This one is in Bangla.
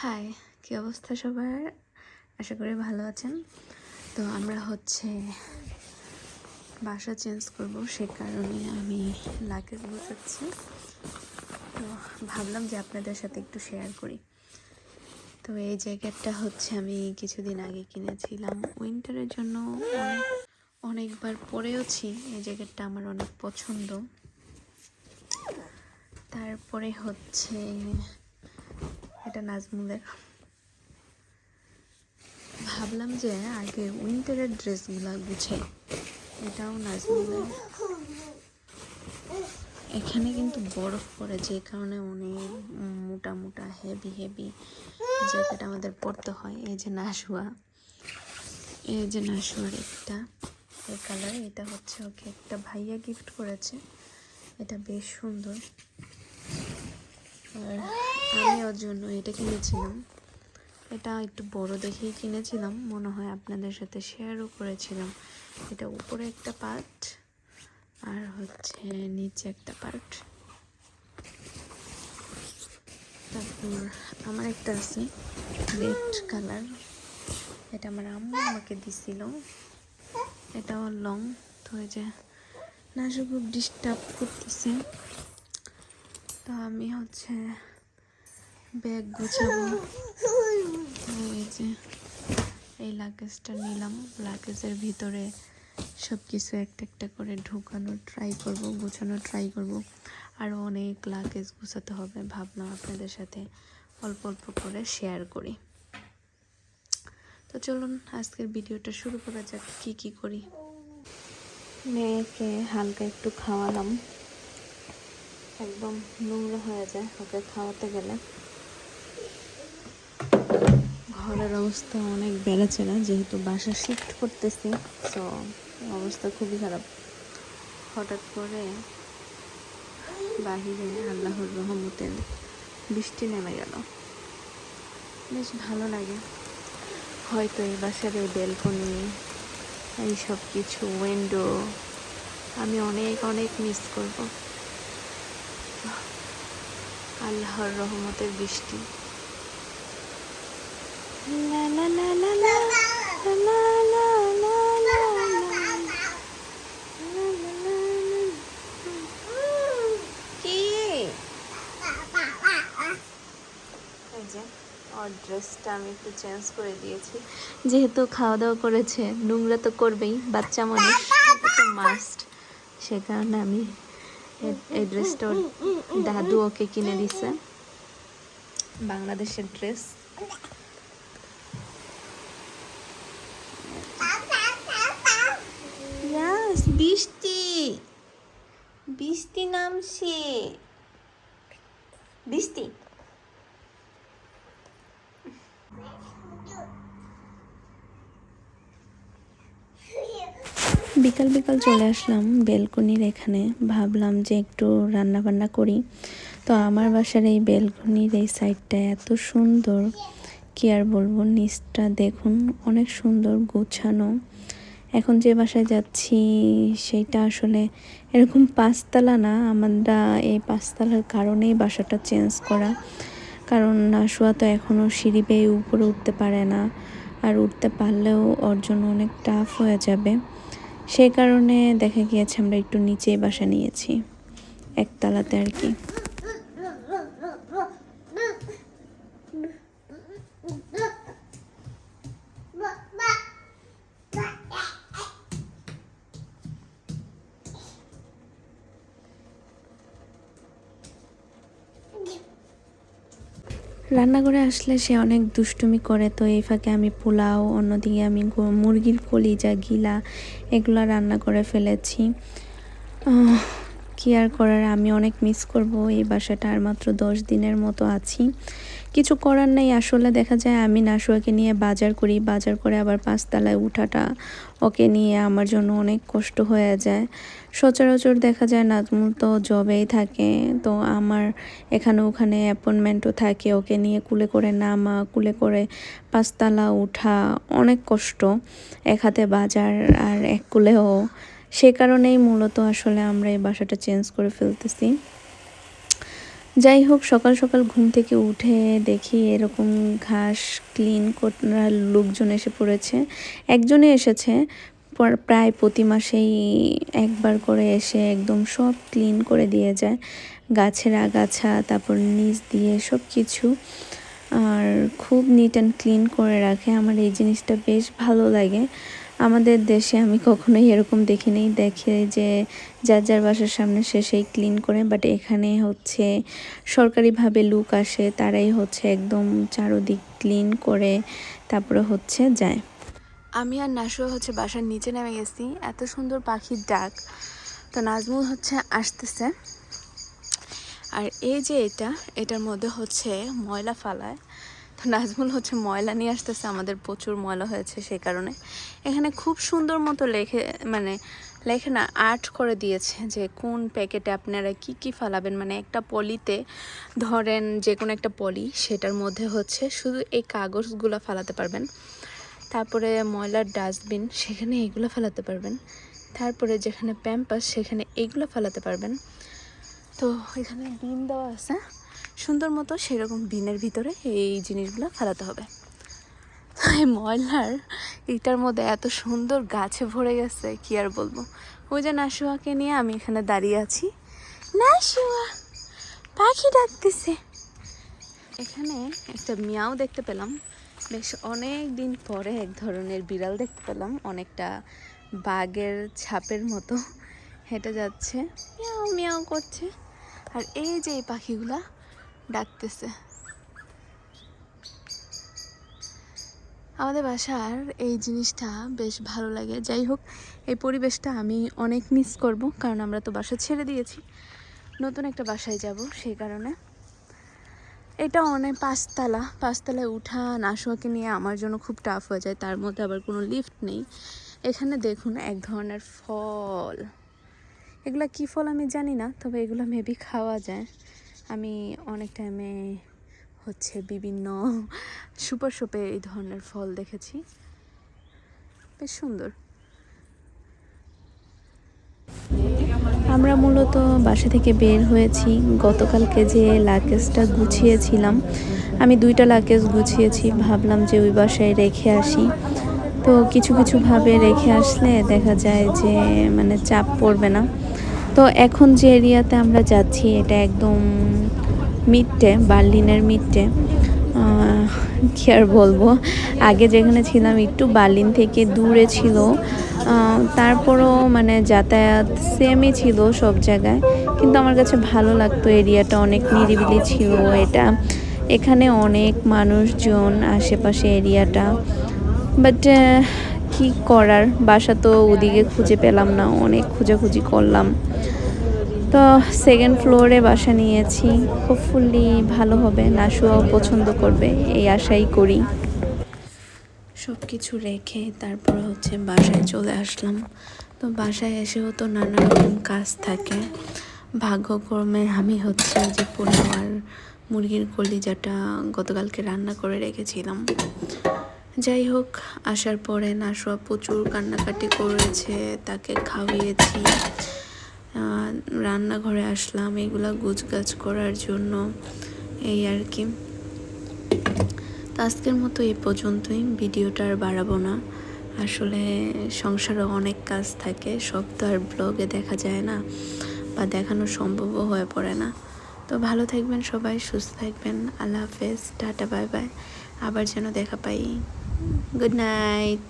হাই, কী অবস্থা সবার? আশা করি ভালো আছেন। তো আমরা বাসা চেঞ্জ করব, সে কারণে আমি লাগেজ গোছাচ্ছি। তো ভাবলাম যে আপনাদের সাথে একটু শেয়ার করি। তো এই জ্যাকেটটা আমি কিছুদিন আগে কিনেছিলাম উইন্টারের জন্য, অনেকবার পরেওছি। এই জ্যাকেটটা আমার অনেক পছন্দ। তারপরে এটা নাজমুলের। ভাবলাম যে আগে উইন্টারের ড্রেসগুলো গুছাই। এটাও নাজমুলের। এখানে কিন্তু বরফ পড়ে, যে কারণে অনেক মোটা মোটা হেভি জ্যাকেট আমাদের পরতে হয়। এই যে নাশুয়ার একটা এই কালার, এটা ওকে একটা ভাইয়া গিফট করেছে। এটা বেশ সুন্দর। আর আমি ওর জন্য এটা কিনেছিলাম। এটা একটু বড় দেখেই কিনেছিলাম, মনে হয় আপনাদের সাথে শেয়ারও করেছিলাম। এটা উপরে একটা পার্ট আর নিচে একটা পার্ট। তারপর আমার একটা আছে রেড কালার, এটা আমার আম্মু আমাকে দিছিল। এটাও লং। তো এই যে নাশু খুব ডিস্টার্ব করতেছে। তো আমি ব্যাগ গোছাবো। এই যে এই লাগেজটা নিলাম। লাগেজের ভিতরে সব কিছু একটা একটা করে গোছানোর ট্রাই করব। আরও অনেক লাগেজ গোছাতে হবে। ভাবলাম আপনাদের সাথে অল্প অল্প করে শেয়ার করি। তো চলুন আজকের ভিডিওটা শুরু করা যাক। কি করি। মেয়েকে হালকা একটু খাওয়ালাম, একদম নোংরা হয়ে যায় ওকে খাওয়াতে গেলে। ঘরের অবস্থা অনেক বেড়েছে না, যেহেতু বাসা শিফট করতেছি, তো অবস্থা খুবই খারাপ। হঠাৎ করে বাহিরে আল্লাহর রহমতে বৃষ্টি নেমে গেল, বেশ ভালো লাগে। হয়তো এই বাসার এই ব্যালকনি, এই সব কিছু উইন্ডো আমি অনেক অনেক মিস করব। আল্লাহর রহমতের বৃষ্টি। লা লা লা লা লা লা লা লা লা ওর ড্রেসটা আমি একটু চেঞ্জ করে দিয়েছি, যেহেতু খাওয়া দাওয়া করেছে, নোংরা তো করবেই, বাচ্চা মানুষ, এটা তো মাস্ট। সে কারণে আমি এই ড্রেসটা দাদু ওকে কিনে দিছে, বাংলাদেশের ড্রেস। বৃষ্টি বৃষ্টি নামছে, বৃষ্টি। বিকাল বিকাল চলে আসলাম বেলকনির এখানে। ভাবলাম যে একটু রান্না বান্না করি। তো আমার বাসার এই বেলকনির এই সাইডটা এত সুন্দর, কি আর বলবো। নিচটা দেখুন, অনেক সুন্দর গোছানো। এখন যে বাসায় যাচ্ছি সেইটা আসলে এরকম পাঁচতলা না। আমরা এই পাঁচতলার কারণেই বাসাটা চেঞ্জ করা, কারণ নাশুয়া তো এখনও সিঁড়ি বেয়ে উপরে উঠতে পারে না, আর উঠতে পারলেও ওর জন্য অনেক টাফ হয়ে যাবে। সেই কারণে দেখা গিয়েছে আমরা একটু নিচেই বাসা নিয়েছি, একতলাতে আর কি। রান্নাঘরে আসলে সে অনেক দুষ্টুমি করে। তো এই ফাঁকে আমি পোলাও, অন্যদিকে আমি মুরগির কলিজা, গিলা এগুলো রান্না করে ফেলেছি। কি আর করার, আমি অনেক মিস করব এই বাসাটা। আর মাত্র 10 দিনের মতো আছি, কিছু করার নেই। আসলে দেখা যায় আমি নাশুয়াকে নিয়ে বাজার করি, বাজার করে আবার 5 তলায় উঠাটা ওকে নিয়ে আমার জন্য অনেক কষ্ট হয়ে যায়। সচরাচর দেখা যায় নাজমুল তো জবেই থাকে, তো আমার এখানে ওখানে অ্যাপয়েন্টমেন্টও থাকে। ওকে নিয়ে কুলে করে নামা, কুলে করে 5 তলা উঠা অনেক কষ্ট, এক হাতে বাজার আর এক কুলেও। সে কারণেই মূলত আসলে আমরা এই বাসাটা চেঞ্জ করে ফেলতেছি। যাই হোক, সকাল সকাল ঘুম থেকে উঠে দেখি এরকম ঘাস ক্লিন করার লোকজন এসে পড়েছে। একজনে এসেছে, প্রায় প্রতি মাসেই একবার করে এসে একদম সব ক্লিন করে দিয়ে যায়, গাছের আগাছা তারপর নিচ দিয়ে সব কিছু, আর খুব নিট অ্যান্ড ক্লিন করে রাখে। আমার এই জিনিসটা বেশ ভালো লাগে। আমাদের দেশে আমি কখনোই এরকম দেখিনি, দেখে যে যার যার বাসার সামনে সে সেই ক্লিন করে, বাট এখানে হচ্ছে সরকারিভাবে লোক আসে, তারাই হচ্ছে একদম চারদিক ক্লিন করে তারপরে হচ্ছে যায়। আমি আর নাসুয়া হচ্ছে বাসার নিচে নেমে গেছি, এত সুন্দর পাখির ডাক। তো নাজমুল হচ্ছে আসতেছে, আর এই যে এটার মধ্যে হচ্ছে ময়লা ফালায়। তো নাজমুল হচ্ছে ময়লা নিয়ে আসতেছে, আমাদের প্রচুর ময়লা হয়েছে সেই কারণে। এখানে খুব সুন্দর মতো লেখে না আর্ট করে দিয়েছে যে কোন প্যাকেটে আপনারা কি ফালাবেন। মানে একটা পলিতে ধরেন যে কোনো একটা পলি, সেটার মধ্যে হচ্ছে শুধু এই কাগজগুলো ফালাতে পারবেন। তারপরে ময়লার ডাস্টবিন, সেখানে এইগুলো ফেলাতে পারবেন। তারপরে যেখানে প্যাম্পাস, সেখানে এইগুলো ফেলাতে পারবেন। তো এখানে বিন দেওয়া আছে সুন্দর মতো, সেরকম বিনের ভিতরে এই জিনিসগুলো ফেলাতে হবে। তো এই ময়লার এটার মধ্যে এত সুন্দর গাছে ভরে গেছে, কি আর বলবো। ওই যে নাসুয়াকে নিয়ে আমি এখানে দাঁড়িয়ে আছি, নাসুয়া পাখি ডাকতেছে। এখানে একটা মিয়াও দেখতে পেলাম, বেশ অনেক দিন পরে এক ধরনের বিড়াল দেখতে পেলাম, অনেকটা বাঘের ছাপের মতো হেঁটে যাচ্ছে, মিয়াও মিয়াও করছে। আর এই যে এই পাখিগুলা ডাকতেছে। আমাদের বাসার এই জিনিসটা বেশ ভালো লাগে। যাই হোক, এই পরিবেশটা আমি অনেক মিস করব, কারণ আমরা তো বাসা ছেড়ে দিয়েছি, নতুন একটা বাসায় যাব, সেই কারণে। এটা অনেক পাঁচতলায় উঠা নাসুয়াকে নিয়ে আমার জন্য খুব টাফ হয়ে যায়, তার মধ্যে আবার কোনো লিফট নেই। এখানে দেখুন এক ধরনের ফল, এগুলা কি ফল আমি জানি না, তবে এগুলো মেবি খাওয়া যায়। আমি অনেক টাইমে হচ্ছে বিভিন্ন সুপার শপে এই ধরনের ফল দেখেছি, বেশ সুন্দর। আমরা মূলত বাসা থেকে বের হয়েছি গতকালকে, যে লাগেজটা গুছিয়েছিলাম, আমি 2টা লাগেজ গুছিয়েছি, ভাবলাম যে ওই বাসায় রেখে আসি। তো কিছুভাবে রেখে আসলে দেখা যায় যে মানে চাপ পড়বে না। তো এখন যে এরিয়াতে আমরা যাচ্ছি এটা একদম মিডটে, বার্লিনের মিডটে। কি আর বলবো, আগে যেখানে ছিলাম একটু বার্লিন থেকে দূরে ছিল, তারপরও মানে যাতায়াত সেমই ছিল সব জায়গায়, কিন্তু আমার কাছে ভালো লাগতো, এরিয়াটা অনেক নিরিবিলি ছিল। এখানে অনেক মানুষজন আশেপাশে এরিয়াটা, বাট কি করার, বাসা তো ওদিকে খুঁজে পেলাম না, অনেক খোঁজাখুঁজি করলাম। তো 2nd ফ্লোরে বাসা নিয়েছি, হোপফুলি ভালো হবে, নাসুয়াও পছন্দ করবে এই আশাই করি। সব কিছু রেখে তারপর হচ্ছে বাসায় চলে আসলাম। তো বাসায় এসেও তো নানা রকম কাজ থাকে, ভাগ্যক্রমে আমি হচ্ছে যে পোলাও আর মুরগির কলিজাটা গতকালকে রান্না করে রেখেছিলাম। যাই হোক, আসার পরে নাসুয়া প্রচুর কান্নাকাটি করেছে, তাকে খাওয়িয়েছি, রান্নাঘরে আসলাম এগুলা গুছগাছ করার জন্য, এই আর কি। তো আজকের মতো এই পর্যন্তই, ভিডিওটা আর বাড়াবো না। আসলে সংসারে অনেক কাজ থাকে, সব তো আর ব্লগে দেখা যায় না বা দেখানো সম্ভবও হয়ে পড়ে না। তো ভালো থাকবেন সবাই, সুস্থ থাকবেন, আল্লাহ হাফেজ, টাটা বাই বাই, আবার যেন দেখা পাই, গুড নাইট।